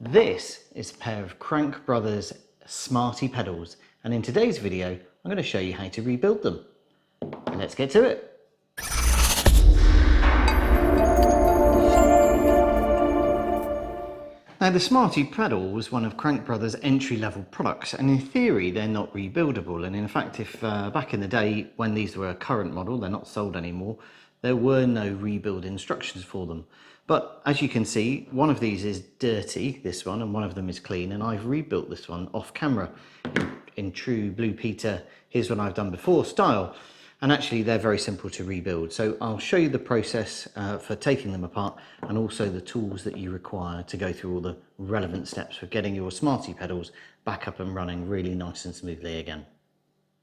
This is a pair of Crank Brothers Smarty Pedals, and in today's video I'm going to show you how to rebuild them. Let's get to it. Now, the Smarty Pedal was one of Crank Brothers' entry-level products, and in theory they're not rebuildable. And in fact, if back in the day when these were a current model, they're not sold anymore, there were no rebuild instructions for them. But as you can see, one of these is dirty, this one, and one of them is clean, and I've rebuilt this one off camera in true Blue Peter, here's what I've done before style. And actually they're very simple to rebuild. So I'll show you the process for taking them apart, and also the tools that you require to go through all the relevant steps for getting your Smarty pedals back up and running really nice and smoothly again.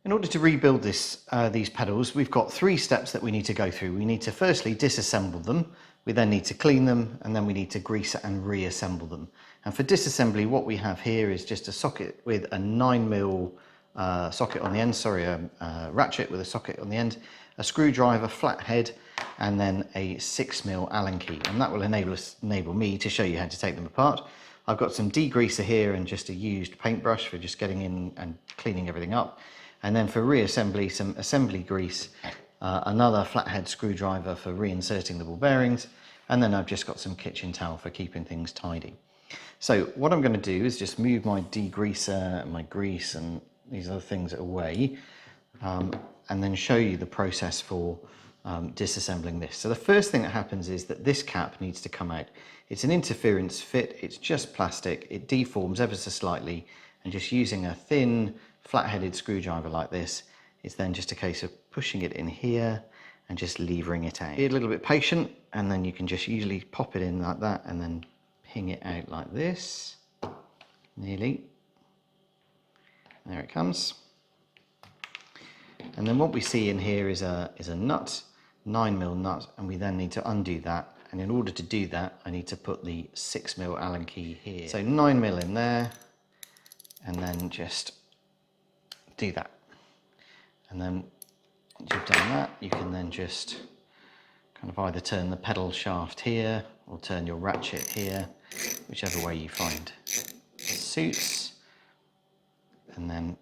In order to rebuild these pedals, we've got 3 steps that we need to go through. We need to firstly disassemble them, we then need to clean them, and then we need to grease and reassemble them. And for disassembly, what we have here is just a socket with a 9mm socket on the end, a ratchet with a socket on the end, a screwdriver, flat head, and then a 6mm Allen key. And that will enable me to show you how to take them apart. I've got some degreaser here and just a used paintbrush for just getting in and cleaning everything up. And then for reassembly, some assembly grease, another flathead screwdriver for reinserting the ball bearings, and then I've just got some kitchen towel for keeping things tidy. So what I'm going to do is just move my degreaser and my grease and these other things away, and then show you the process for disassembling this. So the first thing that happens is that this cap needs to come out. It's an interference fit, it's just plastic, it deforms ever so slightly, and just using a thin flat-headed screwdriver like this, it's then just a case of pushing it in here and just levering it out. Be a little bit patient, and then you can just usually pop it in like that and then ping it out like this, nearly. There it comes. And then what we see in here is a nut, 9mm nut, and we then need to undo that. And in order to do that, I need to put the 6mm Allen key here. So 9mm in there, and then just do that. And then once you've done that, you can then just kind of either turn the pedal shaft here or turn your ratchet here, whichever way you find suits. And then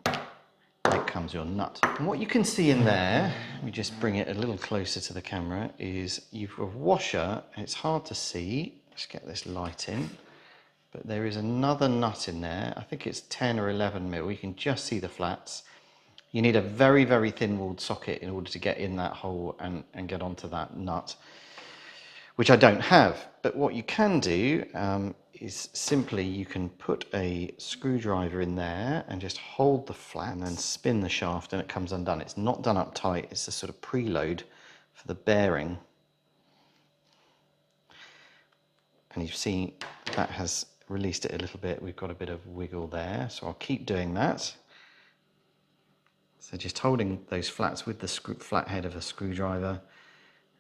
out comes your nut. And what you can see in there, let me just bring it a little closer to the camera, is you've got a washer, and it's hard to see. Let's get this light in. But there is another nut in there. I think it's 10 or 11mm. You can just see the flats. You need a very, very thin-walled socket in order to get in that hole and get onto that nut, which I don't have. But what you can do is simply you can put a screwdriver in there and just hold the flat and then spin the shaft, and it comes undone. It's not done up tight. It's a sort of preload for the bearing. And you've seen that has released it a little bit. We've got a bit of wiggle there, so I'll keep doing that. So just holding those flats with the flat head of a screwdriver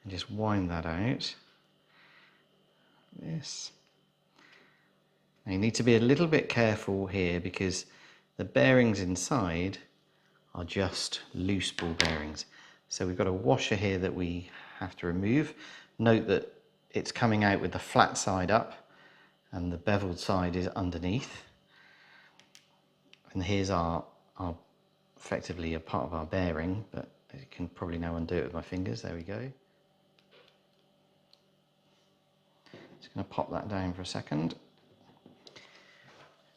and just wind that out. This. Now you need to be a little bit careful here because the bearings inside are just loose ball bearings. So we've got a washer here that we have to remove. Note that it's coming out with the flat side up and the beveled side is underneath. And here's our effectively a part of our bearing, but you can probably now undo it with my fingers. There we go. Just going to pop that down for a second.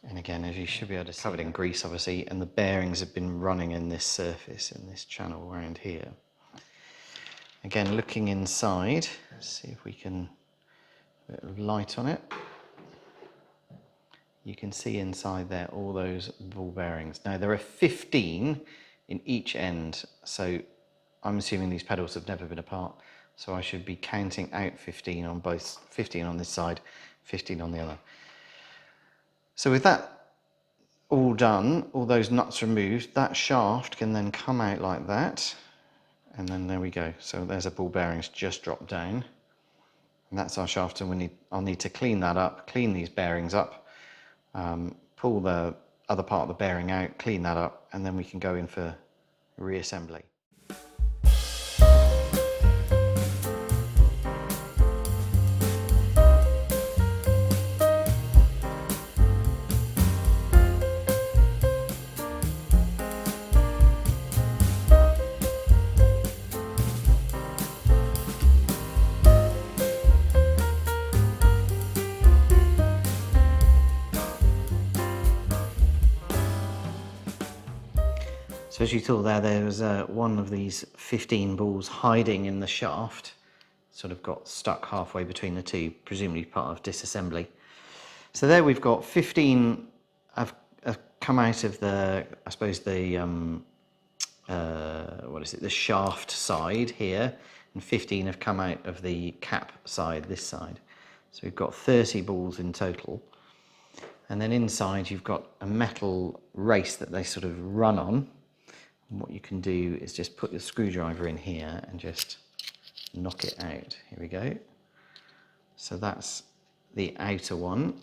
And again, as you should be able to see, covered in grease obviously, and the bearings have been running in this surface, in this channel around here. Again, looking inside, see if we can put a bit of light on it. You can see inside there all those ball bearings. Now there are 15 in each end, so I'm assuming these pedals have never been apart, so I should be counting out 15 on both, 15 on this side, 15 on the other. So with that all done, all those nuts removed, that shaft can then come out like that, and then there we go. So there's a ball bearings just dropped down, and that's our shaft, and I'll need to clean that up, clean these bearings up, pull the other part of the bearing out, clean that up, and then we can go in for reassembly. So as you saw there was one of these 15 balls hiding in the shaft, sort of got stuck halfway between the two, presumably part of disassembly. So there we've got 15 have come out of the, I suppose the, what is it, the shaft side here, and 15 have come out of the cap side, this side. So we've got 30 balls in total. And then inside you've got a metal race that they sort of run on. And what you can do is just put your screwdriver in here and just knock it out. Here we go. So that's the outer one.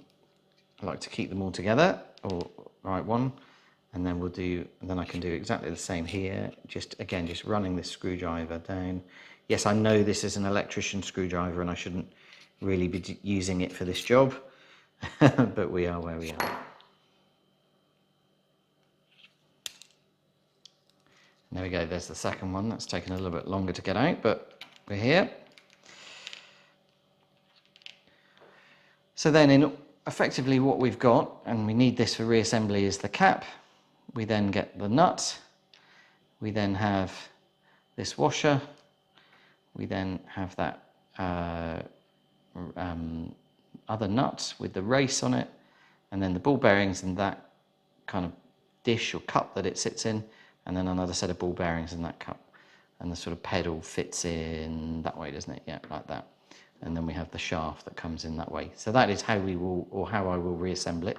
I like to keep them all together, or right one, and then then I can do exactly the same here. Just again, just running this screwdriver down. Yes, I know this is an electrician screwdriver and I shouldn't really be using it for this job, but we are where we are. There we go, there's the second one. That's taken a little bit longer to get out, but we're here. So then effectively what we've got, and we need this for reassembly, is the cap. We then get the nut. We then have this washer. We then have that other nut with the race on it, and then the ball bearings and that kind of dish or cup that it sits in, and then another set of ball bearings in that cup, and the sort of pedal fits in that way, doesn't it? Yeah, like that. And then we have the shaft that comes in that way. So that is how we will, or how I will reassemble it.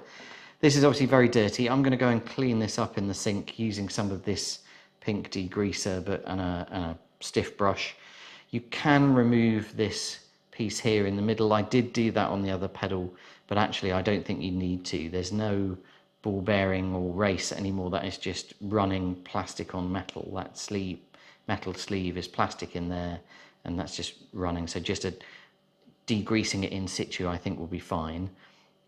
This is obviously very dirty. I'm going to go and clean this up in the sink using some of this pink degreaser and a stiff brush. You can remove this piece here in the middle. I did do that on the other pedal, but actually I don't think you need to. There's no ball bearing or race anymore. That is just running plastic on metal. That metal sleeve is plastic in there, and that's just running. So just degreasing it in situ I think will be fine.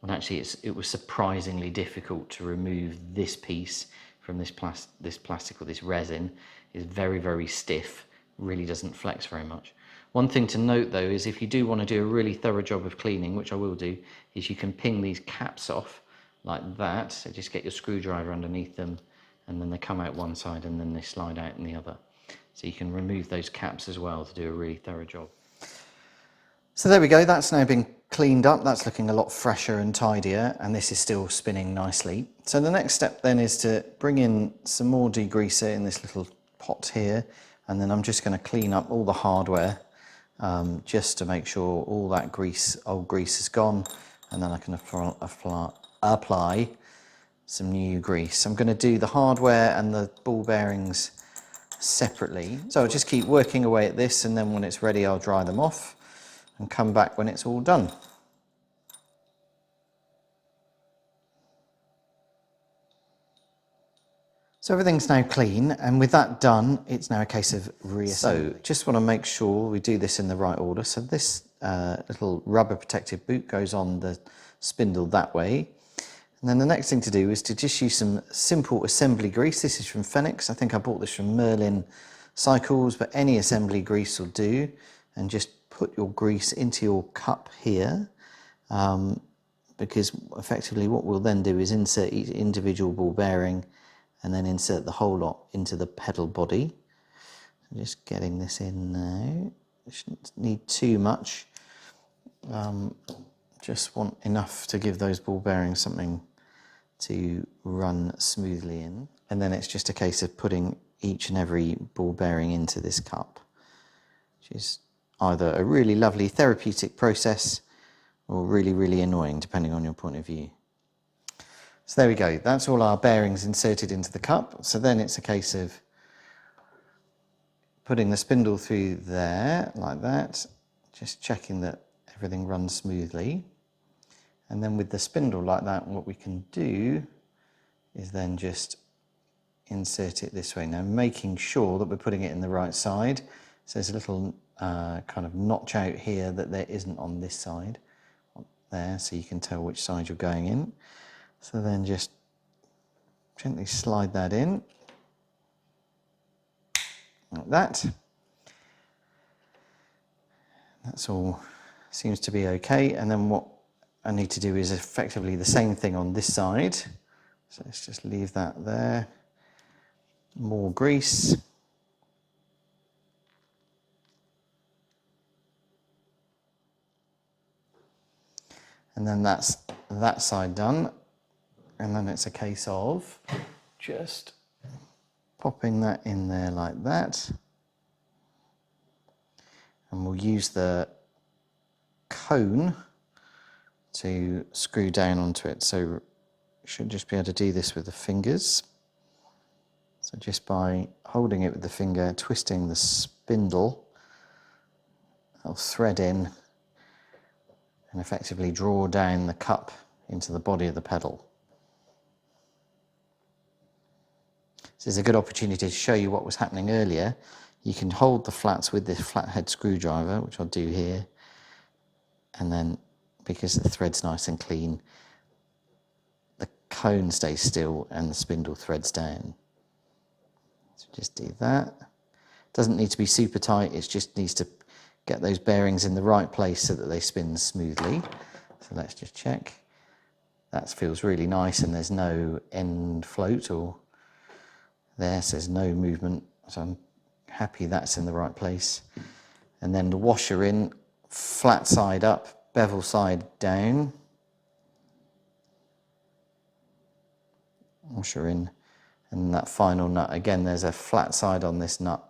And actually it was surprisingly difficult to remove this piece from this plastic, or this resin is very, very stiff, really doesn't flex very much. One thing to note though is if you do want to do a really thorough job of cleaning, which I will do, is you can ping these caps off like that. So just get your screwdriver underneath them, and then they come out one side and then they slide out in the other. So you can remove those caps as well to do a really thorough job. So there we go, that's now been cleaned up. That's looking a lot fresher and tidier, and this is still spinning nicely. So the next step then is to bring in some more degreaser in this little pot here, and then I'm just going to clean up all the hardware just to make sure all that old grease is gone, and then I can apply some new grease. I'm going to do the hardware and the ball bearings separately. So I'll just keep working away at this, and then when it's ready I'll dry them off and come back when it's all done. So everything's now clean, and with that done, it's now a case of reassembly. So just want to make sure we do this in the right order. So this little rubber protective boot goes on the spindle that way. And then the next thing to do is to just use some simple assembly grease. This is from Phoenix. I think I bought this from Merlin Cycles, but any assembly grease will do. And just put your grease into your cup here, because effectively what we'll then do is insert each individual ball bearing and then insert the whole lot into the pedal body. I'm just getting this in now. I shouldn't need too much. Just want enough to give those ball bearings something to run smoothly in. And then it's just a case of putting each and every ball bearing into this cup, which is either a really lovely therapeutic process or really, really annoying, depending on your point of view. So there we go, that's all our bearings inserted into the cup. So then it's a case of putting the spindle through there, like that, just checking that everything runs smoothly. And then with the spindle like that, what we can do is then just insert it this way. Now making sure that we're putting it in the right side. So there's a little kind of notch out here that there isn't on this side, there, so you can tell which side you're going in. So then just gently slide that in, like that. That's all, seems to be okay. And then what I need to do is effectively the same thing on this side. So let's just leave that there. More grease. And then that's that side done. And then it's a case of just popping that in there like that. And we'll use the cone to screw down onto it. So you should just be able to do this with the fingers. So just by holding it with the finger, twisting the spindle, I'll thread in and effectively draw down the cup into the body of the pedal. This is a good opportunity to show you what was happening earlier. You can hold the flats with this flathead screwdriver, which I'll do here, and then because the thread's nice and clean, the cone stays still and the spindle threads down. So just do that. Doesn't need to be super tight, it just needs to get those bearings in the right place so that they spin smoothly. So let's just check. That feels really nice and there's no end float or there, so there's no movement. So I'm happy that's in the right place. And then the washer in, flat side up, bevel side down. Washer in, and that final nut, again there's a flat side on this nut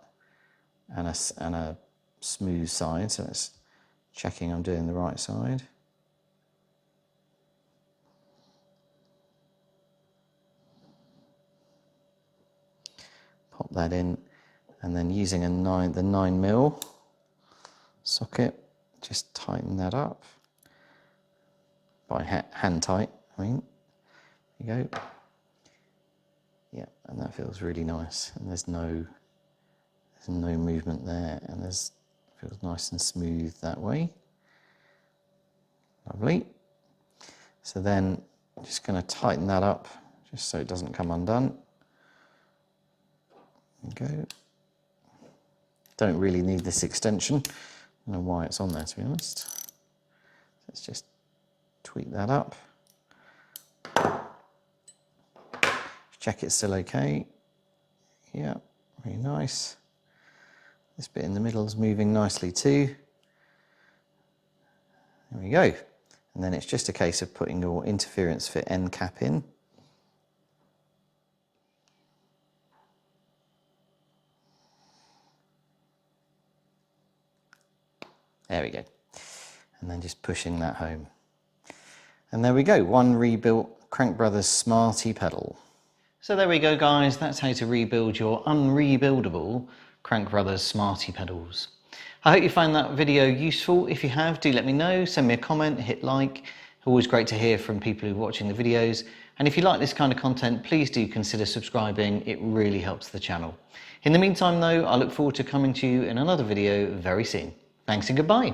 and a smooth side, so it's checking I'm doing the right side. Pop that in, and then using the 9mm socket, just tighten that up by hand tight. I mean, there you go. Yeah, and that feels really nice, and there's no movement there, and feels nice and smooth that way. Lovely. So then I'm just going to tighten that up just so it doesn't come undone. There you go. Don't really need this extension. I don't know why it's on there, to be honest. Let's just tweak that up. Check it's still okay. Yeah, very nice. This bit in the middle is moving nicely too. There we go. And then it's just a case of putting your interference fit end cap in. There we go. And then just pushing that home. And there we go, one rebuilt Crank Brothers Smarty pedal. So there we go guys, that's how to rebuild your unrebuildable Crank Brothers Smarty pedals. I hope you found that video useful. If you have, do let me know, send me a comment, hit like. Always great to hear from people who are watching the videos. And if you like this kind of content, please do consider subscribing, it really helps the channel. In the meantime though, I look forward to coming to you in another video very soon. Thanks and goodbye.